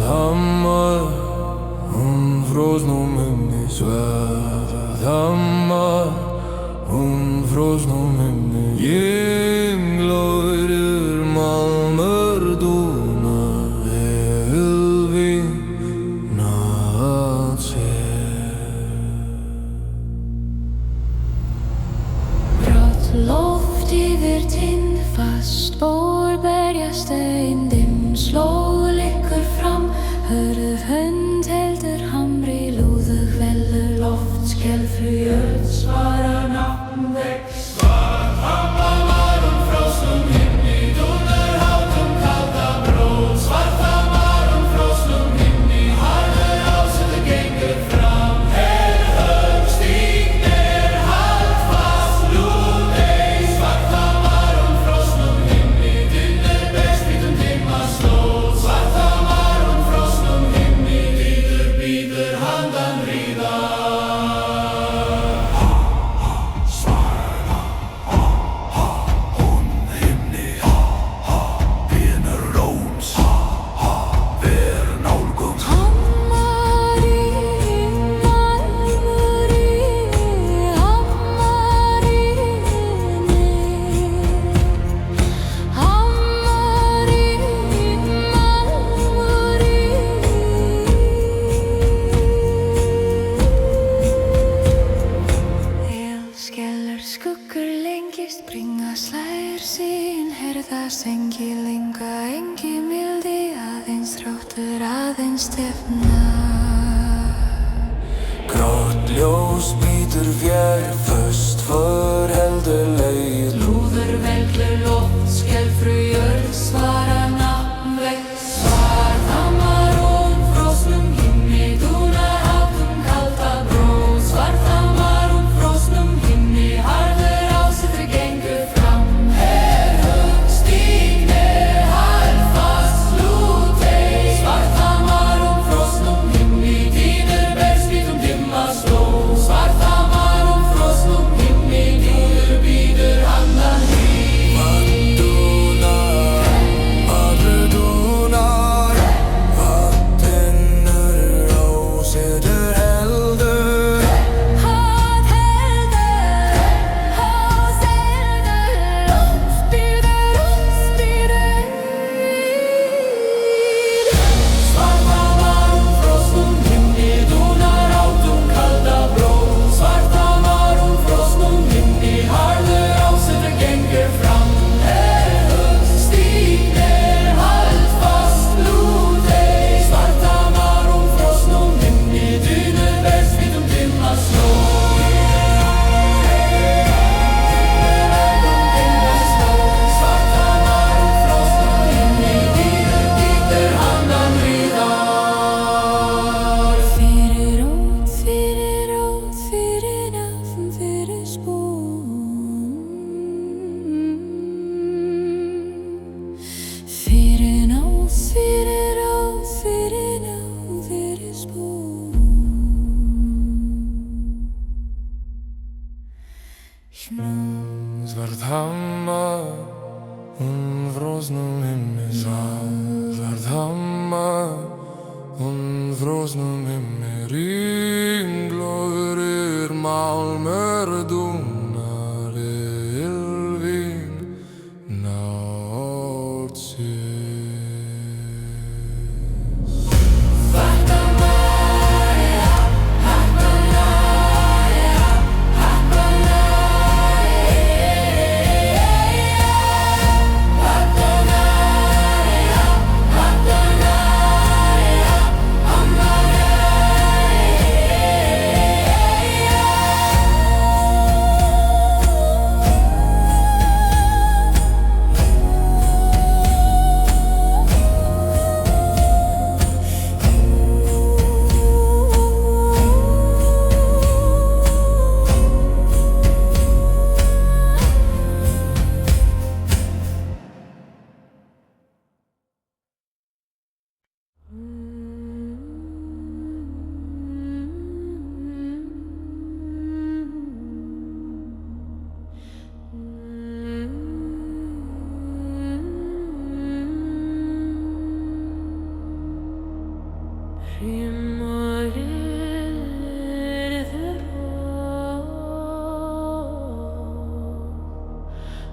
Svarðhamar, hún frosnum himni. Svarðhamar, hún frosnum himni. Ynglóður málmur dúna elvína að sér. Grátt loft yfir tindfast ból berjast eindinn slóð liggur fram. Hörð hönd heldur hamri lúðug vellur loft skelfur jörð svarar nafn vex. Svarðhamar var frosnum himni, dúnar hátum kalda brót. Svarðhamar frosnum himni, harður ásettur gengur fram. Högg stígnir, hald fast, lúð ei. Svarðhamar frosnum himni, dynur berst hvítum dimma slóð. Svarðhamar frosnum himni, bíður handan ríða. Skuggur lengist, bringa slær sín, herðast engi lenga, engi mildi, aðeins þráttur, aðeins stefna. Grátt ljós bítur fjær, föst för heldur leið. Lúður vellur loft, skelfur jörð, svarar nafn vex. Svarðhamar frosnum himni, dúnar hátum kalda brót. Svarðhamar frosnum himni, harður ásettur gengur fram. Högg stígnir, hald fast, lúð ei. Svarðhamar frosnum himni, dynur berst hvítum dimma slóð. Svarðhamar frosnum himni, bíður handan ríða. Dúnar, vatnur ásettur heldur. Hat heldur, loft bíður Svarðhamar frosnum himni, dúnar hátum kalda brót. Svarðhamar frosnum himni, harður ásettur gengur fram. Högg stígnir, hald fast, lúð ei. Svarðhamar frosnum himni, dynur berst hvítum dimma slóð. Svarðhamar frosnum himni, bíður handan ríðar. Fyrir út, fyrir nafn, fyrir spún. Fyrir náð, fyrir ráð, fyrir náð, fyrir spún. Svarðhamar, hún frosnum himni. Svarðhamar, hún frosnum himni. Ringlóður málmur dúnar elvína að sér.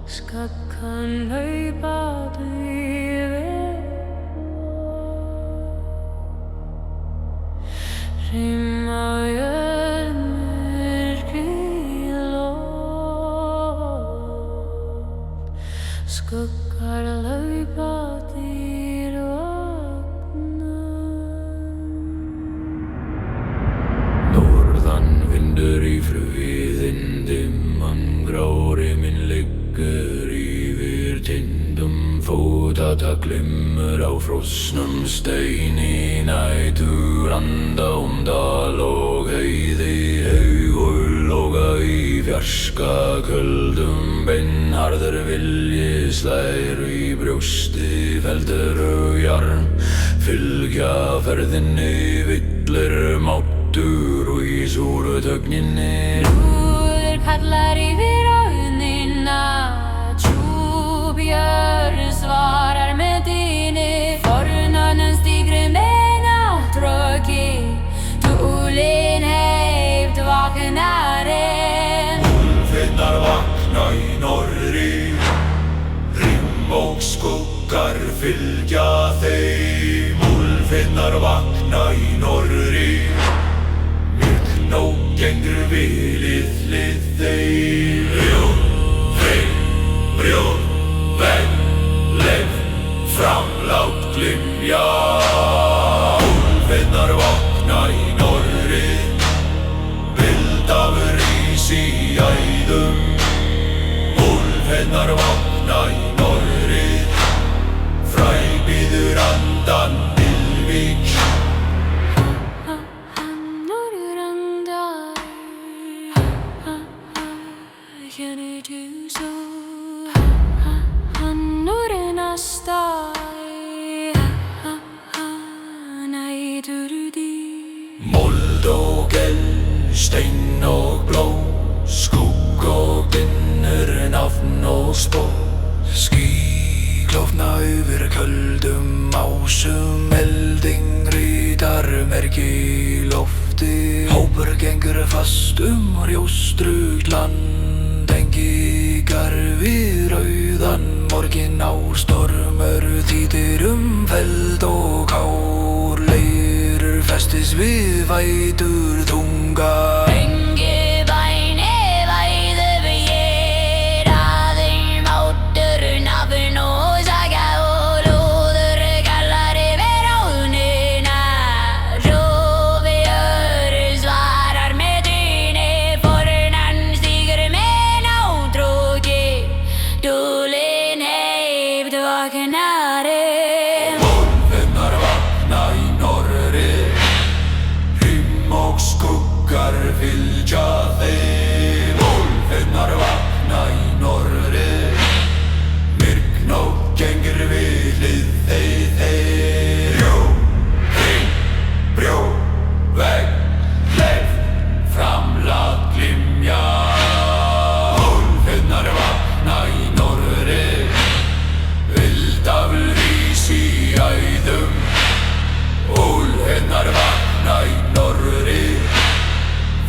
Skuggan hlaupaðu yfir Rimma jörnmyrkri loft Skuggar hlaupa þér vagna Norðan vindur í fruðindum Mann grári minn liggur yfir tindum Fótata glimmer á frosnum steini Nætur anda dal og heiði Haugur loga í fjarska köldum Beinharður vilji slær í brjósti Feldur og jarm fylgja ferðinni Villir máttur og í súru tögninni Rúður kallar yfir auðnina Tjúbjörn svarar með dýni Fornanum stígri með náttröki Túlin heift vaknarinn Úlfinnar vakna í norðri Rimm og skuggar fylgja þeim Úlfinnar vakna í norðri Myrkn og gengur vilið hlið þeim Brjóð, þeim, brjóð, vegg, leif, framlátt glymja Úlfinnar vakna í norðri Vildafur rís í æðum Úlfinnar vakna í norðri Fræbíður andan Ylvík Norður andar Hérna du så Norður nastar Nætur di Mold og eld, stein og bló Skugg og dinner, nafn og spó Ský klofna yfir köldum ásum Elding rítar merki í lofti Hópur gengur fast rjóstrugt land Engingar við rauðan morgin á stormur Þýtir feld og kár Leir festis við vætur tunga Engi bæni væðu við ég Aðeim áttur nafn og saga Og lúður kallar yfir áðnina Rófjörn svarar með dýni Fornan stígur með náttröki Túlin heift vaknarinn Úlfinnar vakna í norðri Rimm og skuggar fylgja þeim Úlfinnar vakna í norðri Myrkn og gengur við hlið þeim Brjó, ring, brjó, vegg, leif, framlátt glymja Úlfinnar vakna í norðri Vildafur rís í æðum Úlfinnar vakna í norðri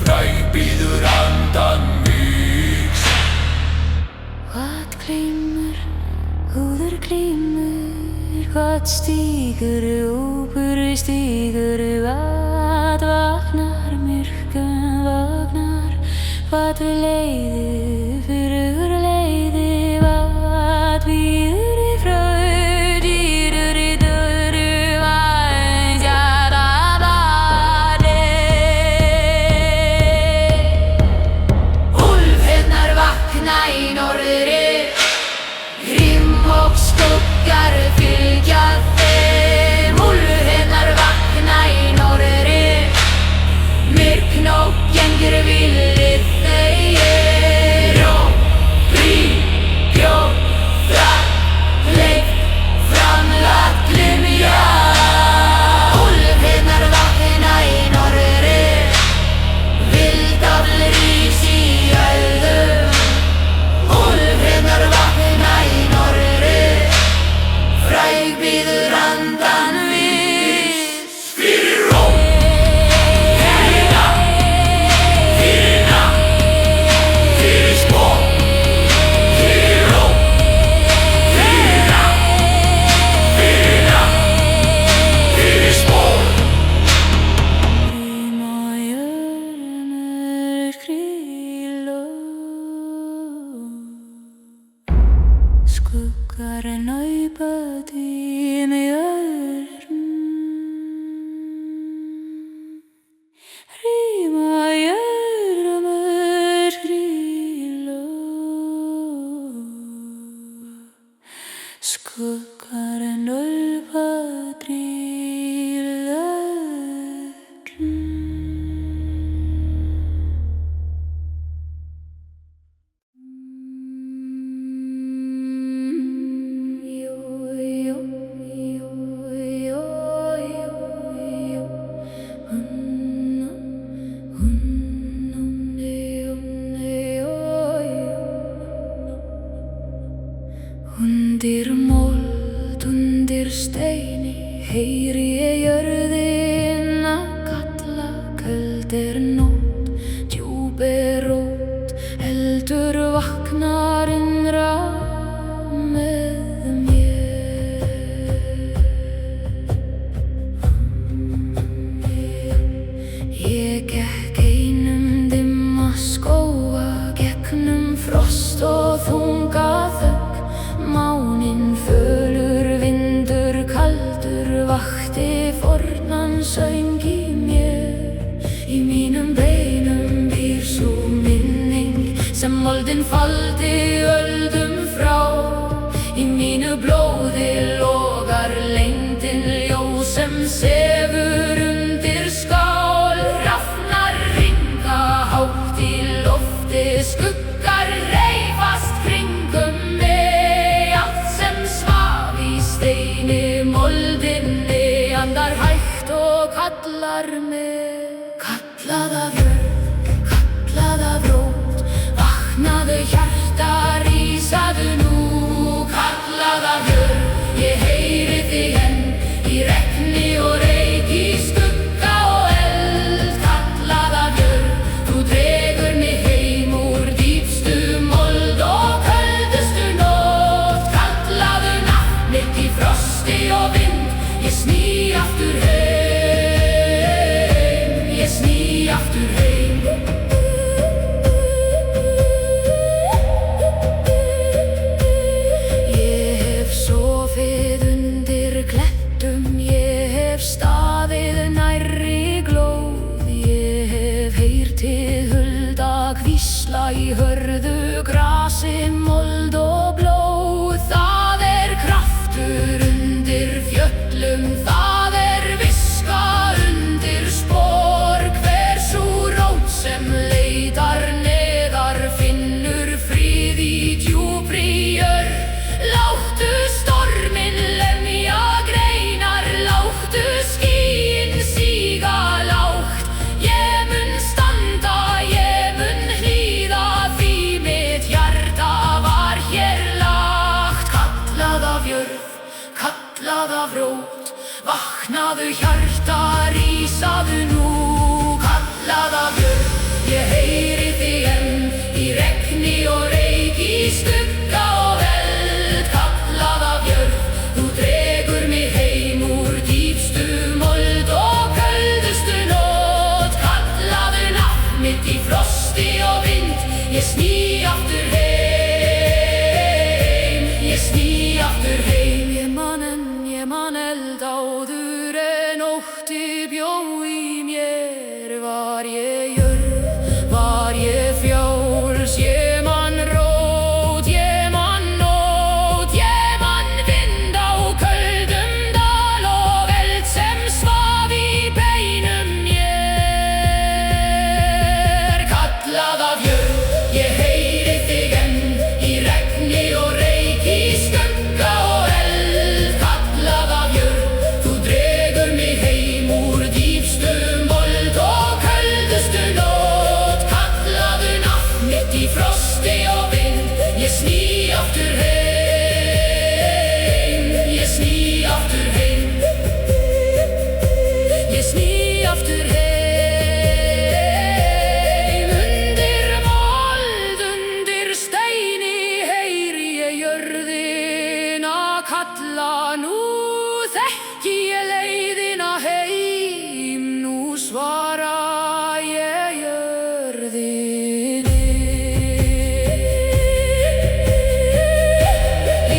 Fræbíður andan víks Hvað glymur, húður glymur Hvað stígur, úpur stígur Hvað vaknar, myrkun vaknar Hvað leiði, fyrir leiði Hvað býður í fröð Dýrur í döru Vænsjara badi Úlfinnar vakna í norðri Rimm og skuggar fylgja þeim Úlfinnar vakna í norðri Myrkn og gengur vilið þeim Skuggar naupa þín í öðrum Rýma í öðrum öskri Skuggar naupa þín í öðrum Undir mold, undir steini heyri ég jörðina kalla köld nótt, djúp rót heldur vaknar innra með mér Ég gekk einum dimma skóga gegnum frost og þunga þögn Máninn fölur, vindur kaldur vakti fornan söng í mér Í mínum beinum býr sú minning sem moldin faldi öldum frá Í mínu blóði logar lengdin ljós sem sefur undir skál Rafnar ringa hátt í lofti skuggar reifast kringum Moldinni andar hægt og kallar mig Kallað af jörð, kallað af rót Vaknaðu hjarta, rísaðu nú Kallað af jörð, ég heyri þig enn Í regni og reyk, í skugga og eld Kallað af jörð, þú dregur mig heim úr dýpstu mold og köldustu nótt Kallaðu nafn mitt í frosti og vind Ég sný aftur heim, ég sný aftur heim Ég hef sofið undir klettum Ég hef staðið nærri glóð Ég hef heyrt hið hulda hvísla í hörðu grasi mold og blóð Það kraftur undir fjöllum Það viska undir spor Hver sú rót sem leitar neðar Finnur frið í djúpri jörð Láttu storminn lemja greinar Láttu skýin síga lágt Ég mun standa, ég mun hlýða Því mitt hjarta var hér lagt Kallað af jörð Kallað af rót, vaknaðu hjarta, rísaðu nú Kallað af jörð, ég heyri þig enn Í regni og reyk, í skugga og eld Kallað af jörð, þú dregur mig heim úr dýpstu mold og köldustu nótt Kallaðu nafn mitt í frosti og vind Ég sný aftur heim, ég sný aftur heim Ég man eld áður en ótti bjó í mér Var ég jörð, var ég fjáls Ég man rót, ég man nót Ég man vind á köldum dal Og eld sem svaf í beinum mér Kallað af jörð, ég heyri þig enn Í regni og reyk, í skugga og eld Kallað af jörð, þú dregur mig heim úr dýpstu mold og köldustu nótt Kallaðu nafn mitt í frosti og vind Ég sný aftur heim, ég sný aftur heim Ég sný aftur heim Undir mold, undir steini heyri ég jörðina kalla Nú þekki ég leiðina heim Nú svara ég jörðinni Í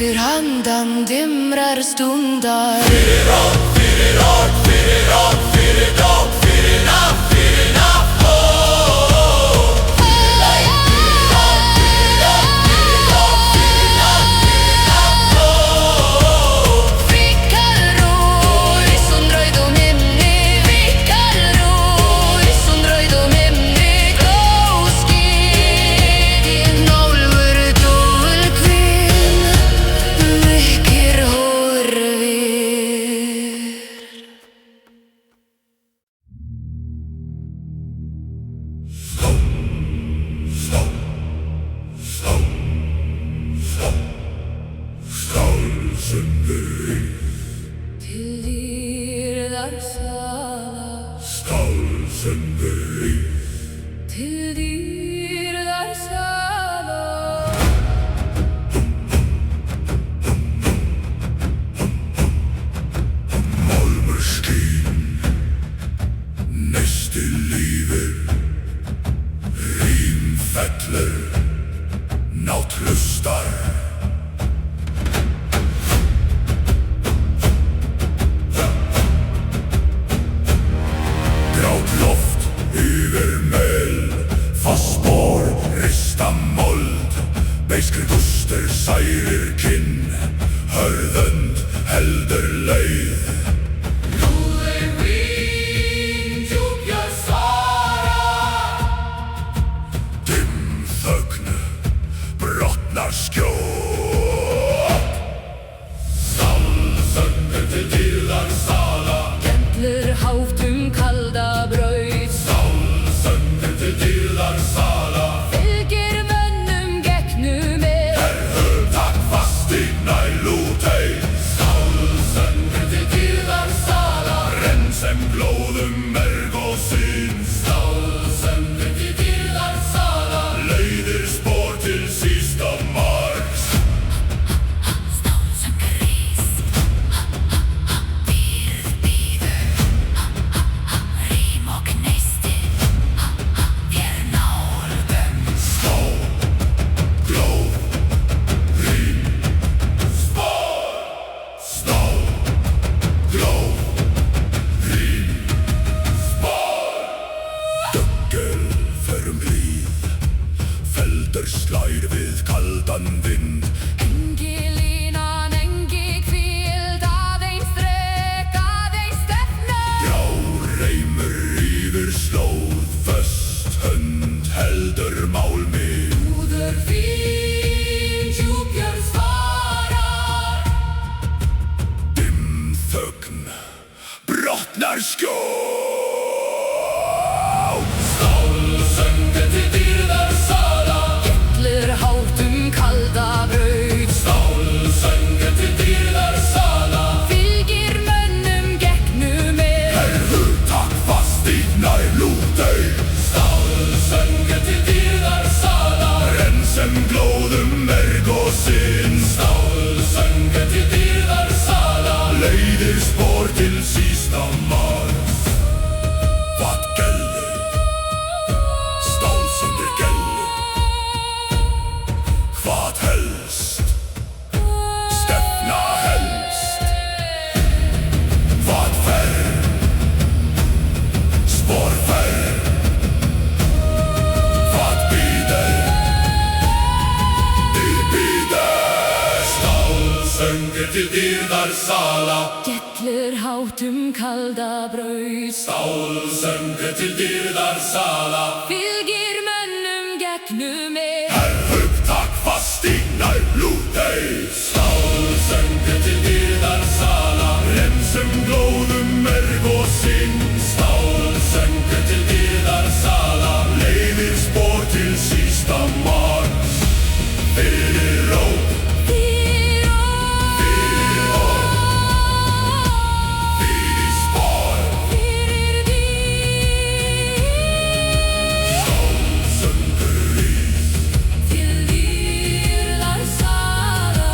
eftir handan dimrar stundar. Fyrir orð, fyrir orð, fyrir orð, fyrir dóp, fyrir nafn, ó. Til dýrðar sala, til dýrðar sala. Málmur skín, neisti lífið, rím fellur, nátt hlustar. Grátt loft yfir mel, fast spor, rista mold, beiskri gustur særir kinn, hörðund heldur leið. Lúðir vín, djúpjar svara, dimm þögn, brotnar skjóp. Stálsöngur til dýrðar sala, Gentlir hátt kalda braut, stálsöngur til dýrðar sala. fylgir mönnum gegnum Takk fast í nælútei, stálsöngur til dýrðar sala. Renn sem glóðum merg og syn, stálsöngur til dýrðar sala. Leiðir spor til sísta marks. Stálsöngur rís, dýrð bíður, rím og gneisti, þér nálgum. Stál, glóð, rím, spor. Stál, glóð, rím, spor. Döggel förum hlýð, feldur slær við kaldan vind. Engi línan, engi hvíld, aðeins þrek, aðeins stefna. Já, reymur yfir slóð, föst hönd heldur mál mig. Lúður vín, djúpjar svarar, Dimm þögn, brotnar skjóp. Stálsöngur til dýrðar sala, gentlir hátt kalda braut, stálsöngur til dýrðar sala. fylgir mönnum gegnum Takk fast í nælútei, stálsöngur til dýrðar sala. Renn sem glóðum merg og sinn, stálsöngur til dýrðar sala. Leiðir spor til sísta marks. Vad gællir, stálsöngur gællir. Hvað helst, stefna helst. Vad fer, spor fer. Vad bíður, þið bíður. Stálsöngur til dýrðar sala, Gentlir hátt kalda braut, stálsöngur til dýrðar sala. fylgir mönnum gegnum Takk fast í nælútei, stálsöngur til dýrðar sala. Renn sem glóðum merg og sinn, stálsöngur til dýrðar sala. Leiðir spor til sísta marks. Fyrir róp, fyrir orð, fyrir spor. fyrir dýr, Stálsöngur rís, til dýrðar sala.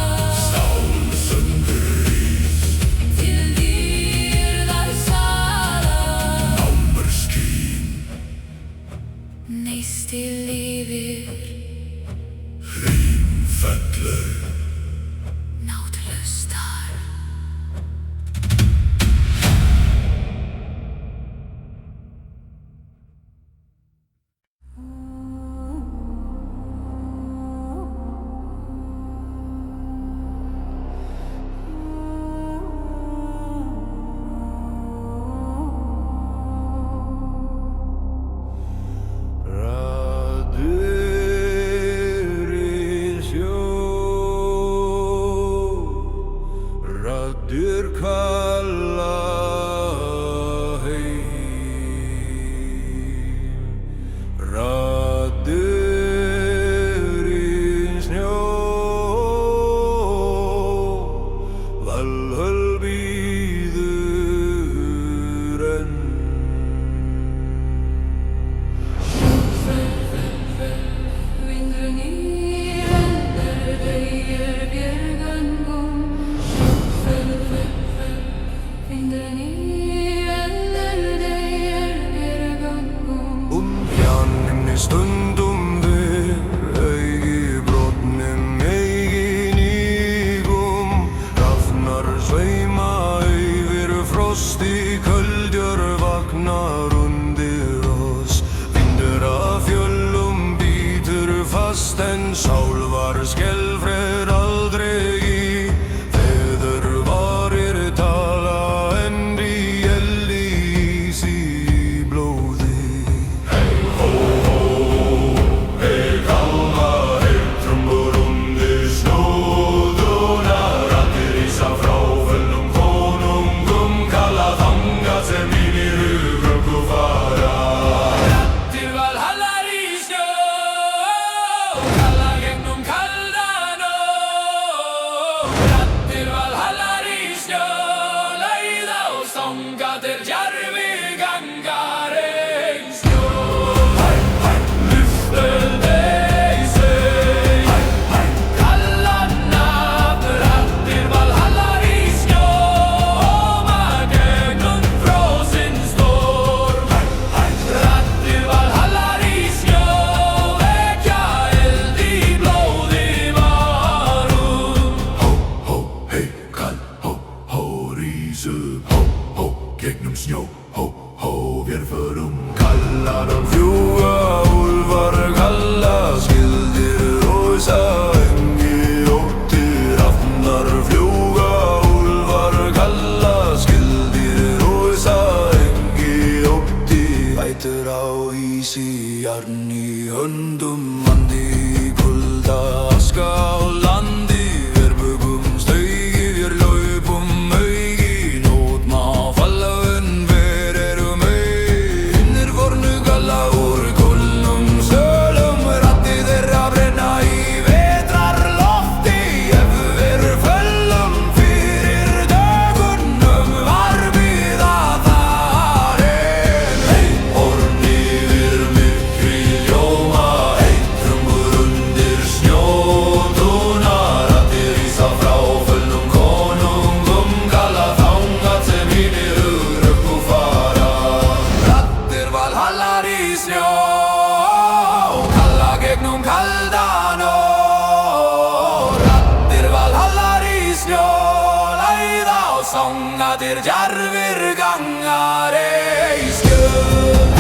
Songatir djarfir gangar ei skjöld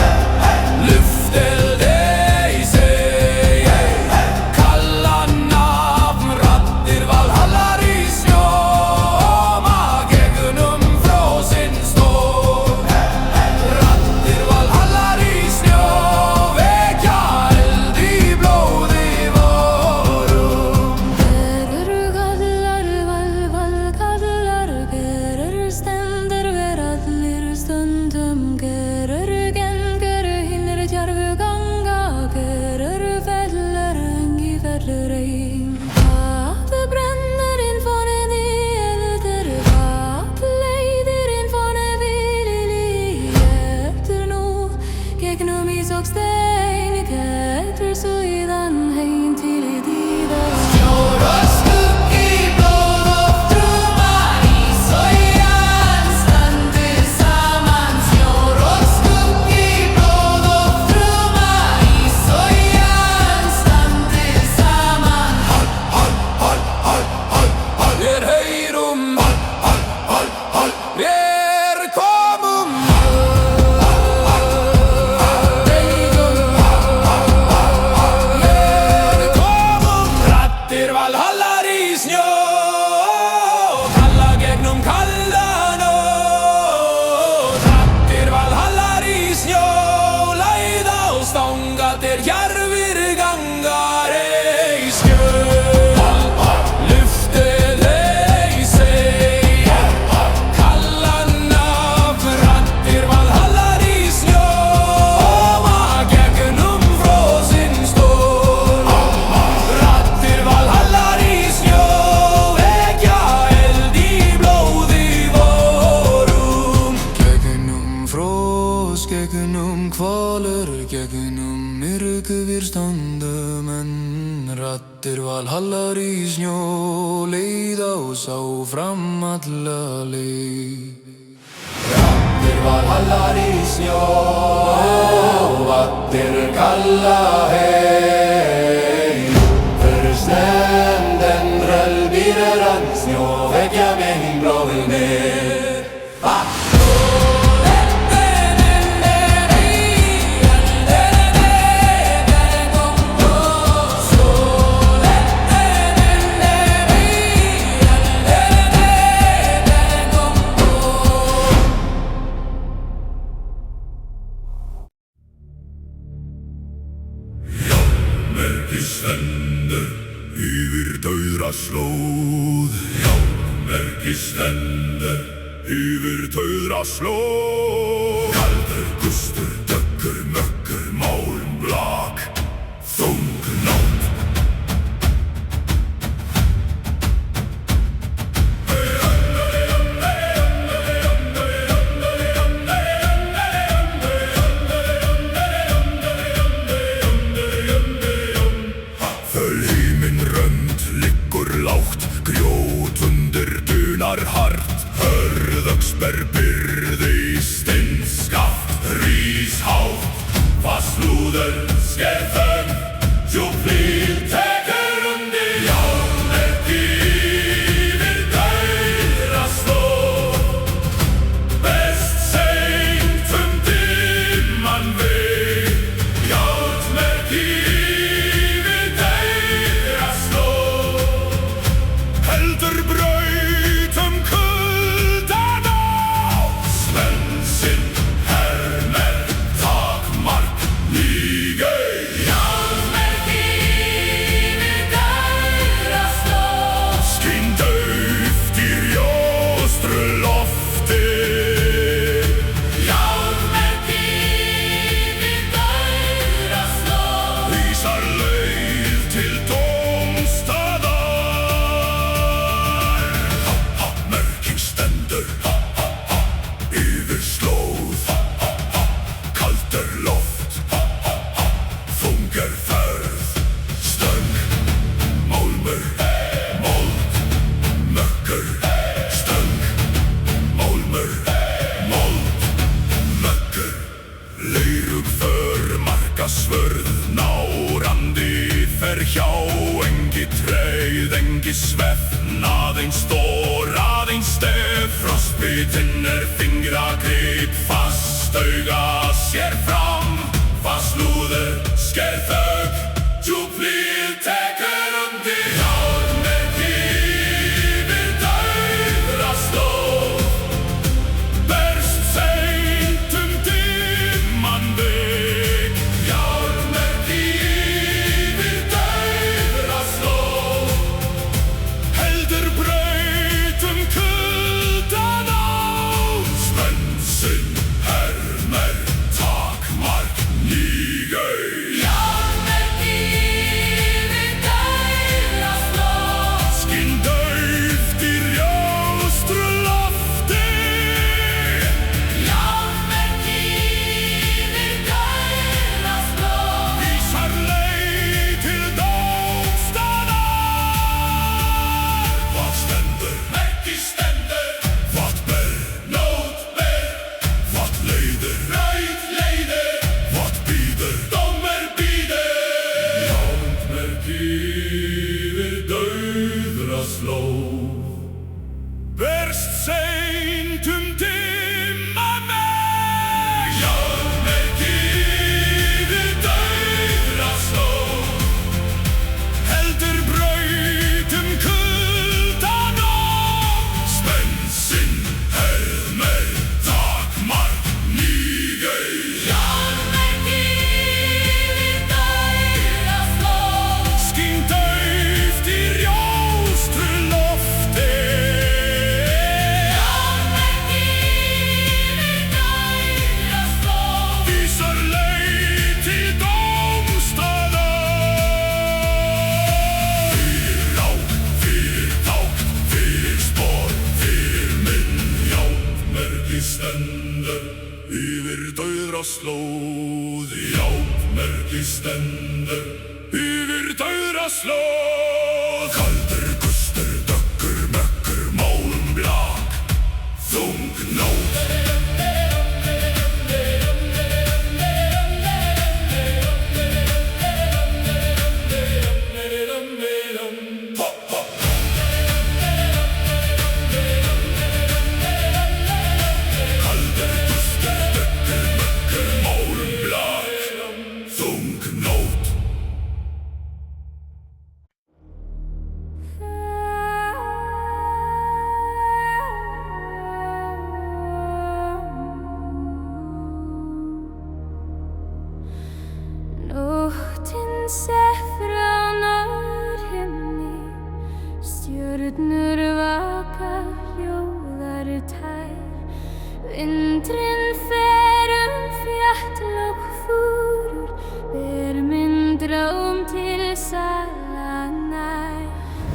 Lufteldi í sig Kallan af raddir valhallar í snjóma Gegnum frosin stól Raddir valhallar í snjó Vekja eld í blóði vorum Gerur kallar, kallar Gerur stendur ver allir stundum Gerur hinir djarfu ganga Gerur fellur engi fellur ein Hvað brennur inn fónið í eldur Hvað leiðir inn fónið vilili Getur nú gegnum ís og stein Getur síðan heim til í díða Snjór og skuggi, blóð og trúma Ís og jörð standi saman Snjór og skuggi, blóð og trúma Ís og jörð standi saman Við heyrum Við komum Við komum Raddir valhallar í snjó Kalla gegnum kalla nótt Raddir valhallar í snjó Læða og stangatir djarfir gangar ei skjöld Lufteldi í sig Kallan af raddir valhallar í snjóma Gegnum frosin stól Raddir valhallar í snjó Vekja eld í blóði vorum Gegnum fros, gegnum kvalur Gegnum myrkvir stöndum en Raddir valhallar í snjó Leiða og sá fram alla leið Raddir valhallar í snjó Raddir kalla heim För snenden rölbir rann snjå Vekja megin blóði ner Merki stendur yfir dauðra slóð Merki stendur yfir dauðra slóð Kaldur gustur, döggur, möggur, málum blak Þung nátt Grjót undir dunar hart Hörðöxber byrði í steinskaft Rís hátt Fast lúður sker þögn Djúplíð tekur undir Járnmerki yfir dauðra slóð Best seint dimman veg Járnmerki yfir dauðra slóð Heldur braut kuldan á Brauten fingragrip, fast auga sér fram, fast lúður sker þögg, djúplið tekur undir. Járnmerki yfir dauðra slóð, berst seint dimman veg. Járnmerki yfir dauðra slóð, heldur brautum kuldan á. Spönsun hermer takmark nýgau. Járnmerki yfir dauðra slóð, Skinn dauft í rjóstru lofti. járnmerki yfir dauðra slóð, Vísar leið til dómstaðar. Hvað stendur? Merki stendur. Hvað ber? Nót ber. Hvað leiðir? Braut leiðir. Hvað bíður? Dómur bíður. Járnmerki yfir dauðra slóð, berst seint dimma veg. Járnmerki yfir dauðra slóð, heldur brautum kuldan á. Spönsun hermer takmark nýgau. járnmerki yfir dauðra slóð, Skín dauft í rjóstru lofti. járnmerki yfir dauðra slóð, Vísar leið til dómstaðar. Fyrir rák, fyrir ták, fyrir spor, fyrir minn. Járnmerki stendur yfir dauðra slóð. Járnmerki stendur yfir dauðra slóð. Kaldur gustur, dökkur mökkur, málum blak, þung nót. Kaldur gustur, dökkur mökkur, málum blak, þung nót. Nóttin sefur á norðhimni, stjörnur vaka hljóðar tær. Vindurinn fer fjall og fúrur, ber minn dróm til sala nær.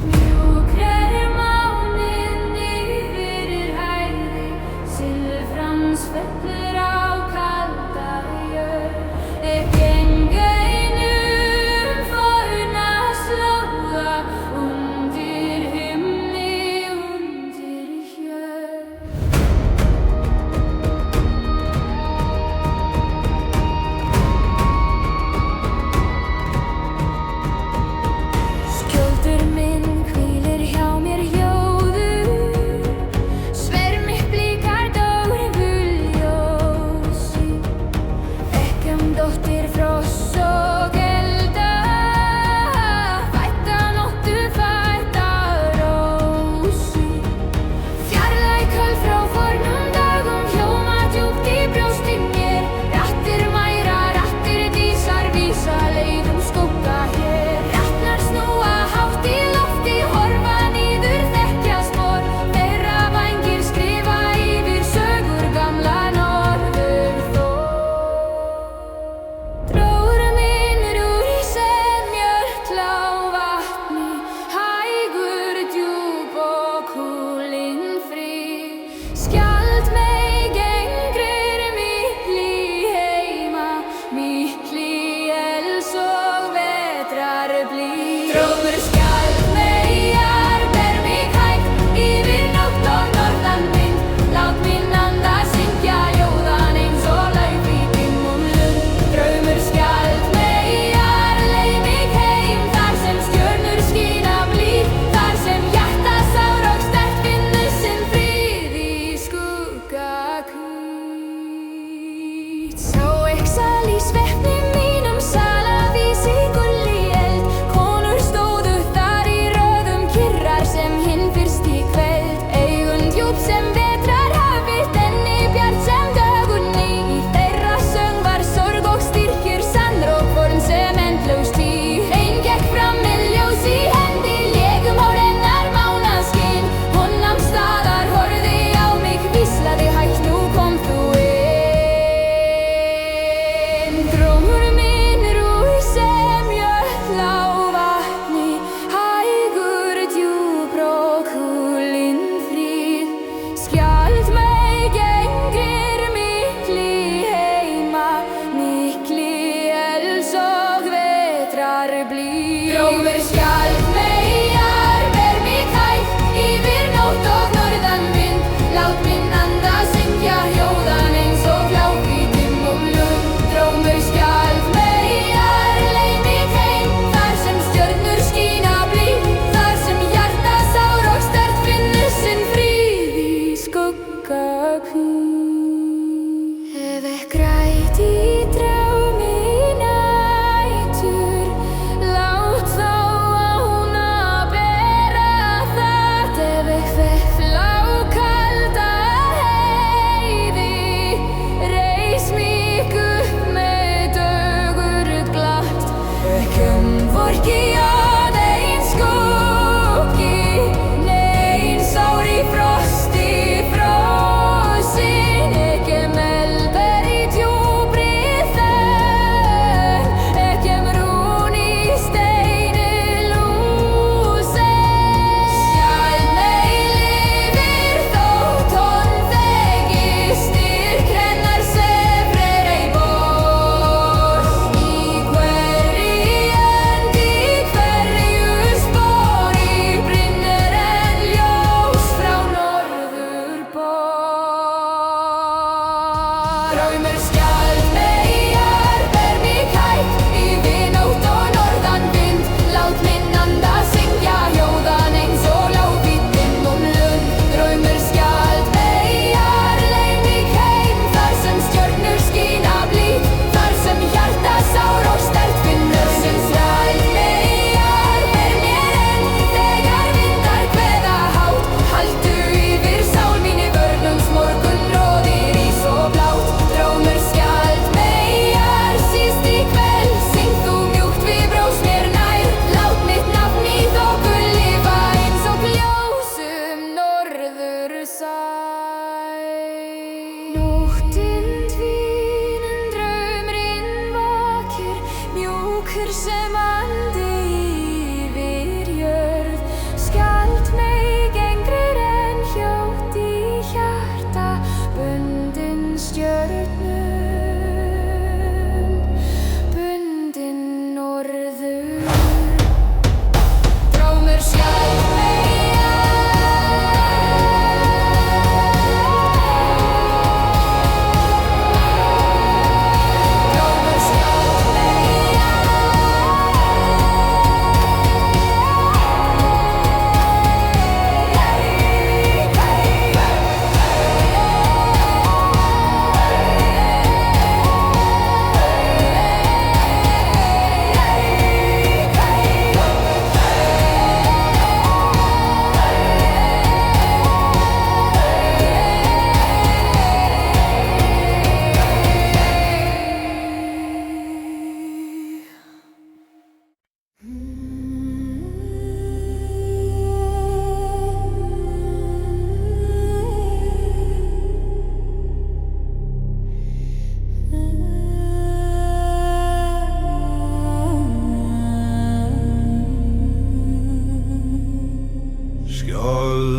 Mjúkur er máninn yfir hæði, silfrans fellur á kalda jörð. Gengu einum forna slóða, undir himni, undir jörð.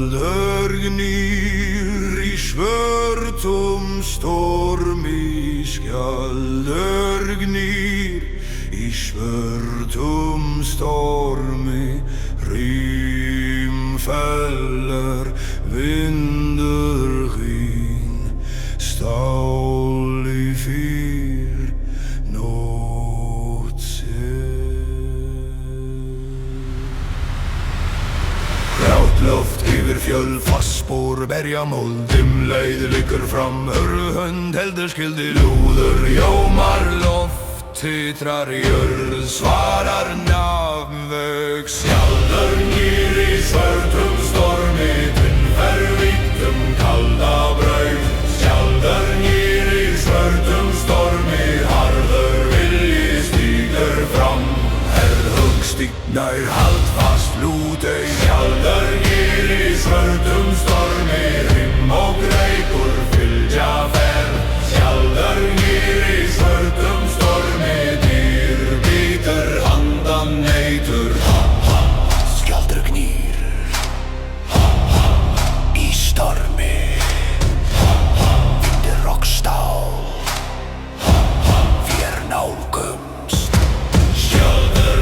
Skjaldr gnýr í svörtum stormi, skjaldr gnýr í svörtum stormi, rím feller, vindur hvín, stál í fyr, nótt Loft yfir fjöll, fastspor, berjamóld, leið liggur fram, hönd heldur skildi lúður, jómar loft, titrar jörð, svarar nafnvög, skjaldr gnýr í svörtum stormi, tunnfervítum kalda braut, skjaldr gnýr í svörtum stormi, harður vilji stígur fram, stígnær haldfast lútey, skjaldr gnýr í svörtum stormi, rimm og reykur fylgja fer, skjaldr gnýr í svörtum stormi, dýr bítur handan neytur, skjaldr gnýr í stormi, vindur og stál, vér nálgumst, skjaldr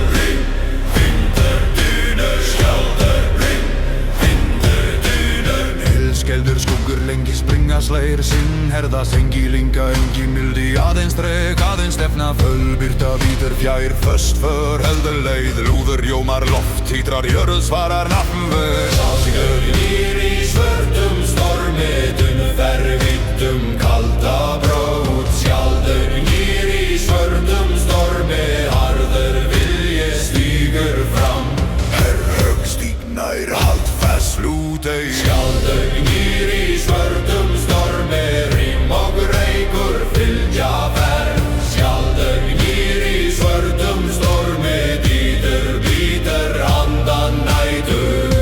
Skjaldr skuggur lengi springa slægir sinn herða sengilinga engi mildi aðeins dreg aðeins stefna fölbyrta bítur fjær föst för heldur leið lúður jómar loft títrar jörð svarar nafnvöð skjaldr gnýr í svörtum stormi tunnfervítum kalda brót skjaldr gnýr í svörtum stormi harður vilji stígur fram högg stígnær haldfast lútey skjaldr gnýr í svörtum stormi, rím og reykur fylgja fer, skjaldr gnýr í svörtum stormi, dýtur bítur handan nætur.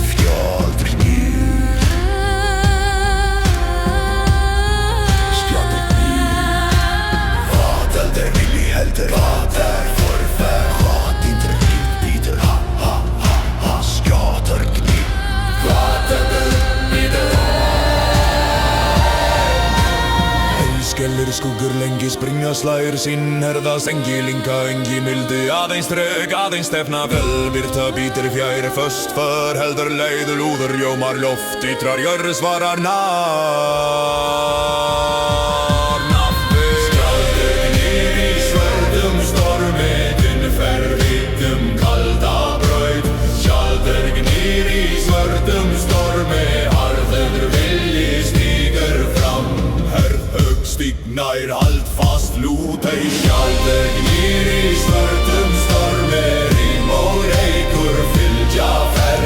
Skjaldr gnýr, skjaldr gnýr, vad heldur vilji heldur, vad forfær, vad dýtur bítur, skjaldr gnýr, vad heldur bítur. Skellir skuggur lengi springa slægir sinn herða sengilinga engi mildi aðeins dreg aðeins stefna fölbyrta bítur fjær föst för heldur leið lúður jómar loft títrar jörð svarar skjaldr gnýr í svörtum stormi tunnfervítum kalda braut skjaldr gnýr í svörtum stormi harður vilji stígur fram högg stígnær haldfast lútey skjaldr gnýr í svörtum stormi rím og reykur fylgja fer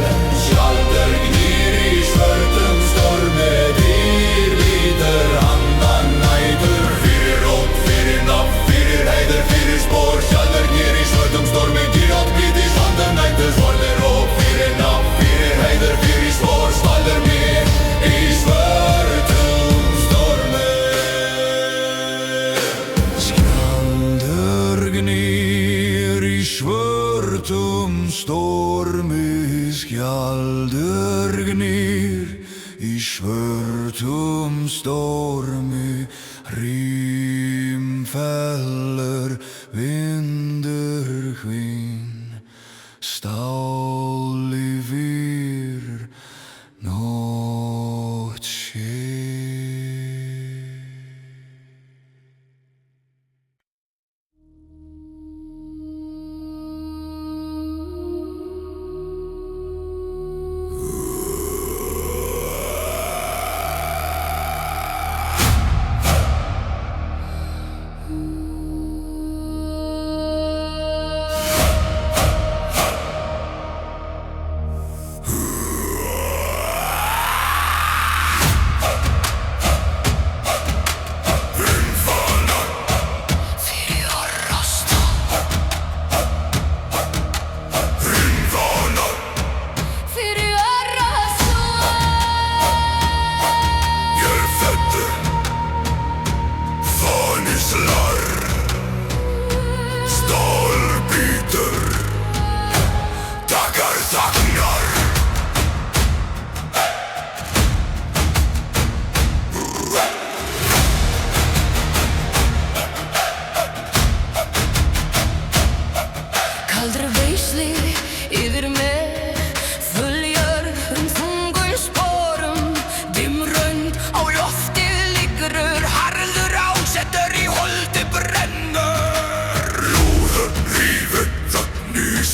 skjaldr gnýr í svörtum stormi dýr bítur handan nætur fyrir ótt, fyrir nafn, fyrir heiður, fyrir spór skjaldr gnýr í svörtum stormi dýr átt bíti handan nætur svarlir ótt, fyrir nafn, fyrir heiður, fyrir spór skjaldr gnýr í svörtum stormi skjaldr gnýr í svörtum stormi skjaldr gnýr í svörtum stormi rím feller vindur hvín stál í fyr nótt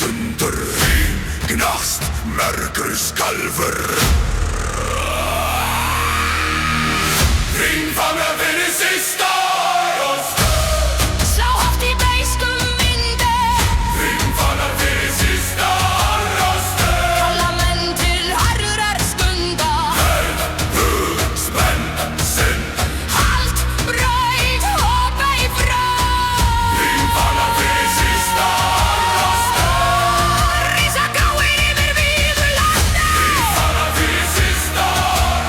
sundur Rím gnast mergur skalfur Ringfana fyrir sista rost Slá hátt í beiskum vindi Ringfana fyrir sista rost Kalla menn til harðrar skunda Spenn sinn Halt, braut, hoppa í frá Ringfana fyrir sista rost Rísa gráir yfir víðu landi Ringfana fyrir sista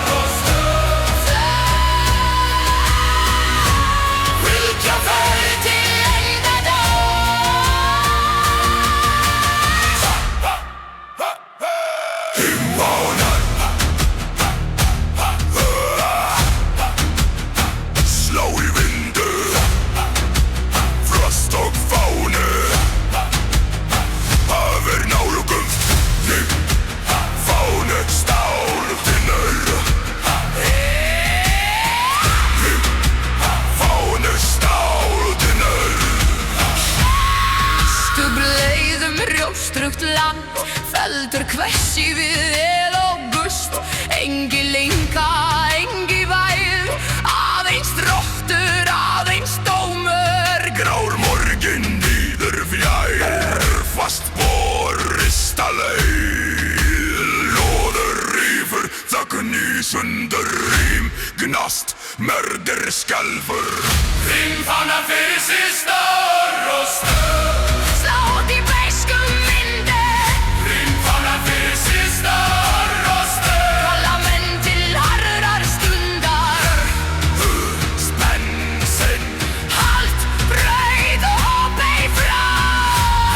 rost Fylgja fer til Himvánar Slá í vindu Frost og fánu Hafir nálugum Þig Fánu stáltinnur Þig Fánu stáltinnur Stubleiðum rjóstrugt land Feldur hversi við el og gust Engi linka, engi væð Aðeins drottur, aðeins dómur Grár morgin nýður fjær Fast borista leið Lóður rífur Þögn í sundur Rím gnast merdir skelfur Ringfana fyrir sista rost Slá hátt í beiskum vindi Ringfana fyrir sista rost Kalla menn til harðrar stundar Spenn sinn Halt, braut og hoppa í frá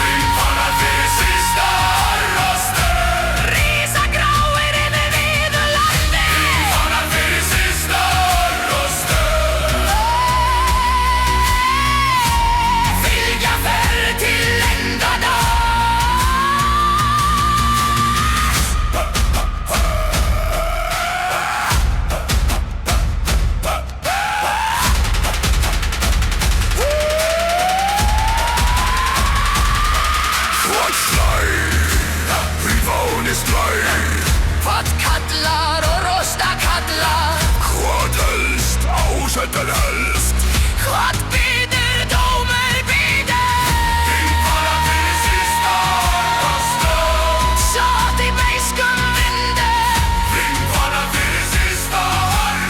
Ringfana fyrir sista rost Rísa gráir yfir víðu landi Ringfana fyrir sista rost Fylgja fer til endadag Hvað slær Rífáni slær Hvað kallar og rosta kallar Hvað helst ásettar helst Hvað býður dómur býður Ringfana fyrir sista rost Slá hátt í beiskum vindi Ringfana fyrir sista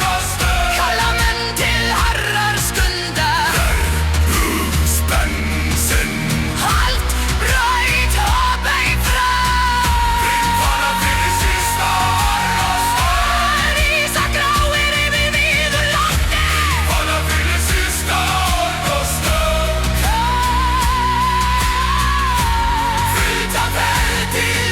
rost Kalla menn til harðrar skundar Spenn sinn Halt, braut, hoppa í frá Ringfana fyrir sista rost Rísa gráir yfir víðu landi Ringfana fyrir sista rost Fylgja fer til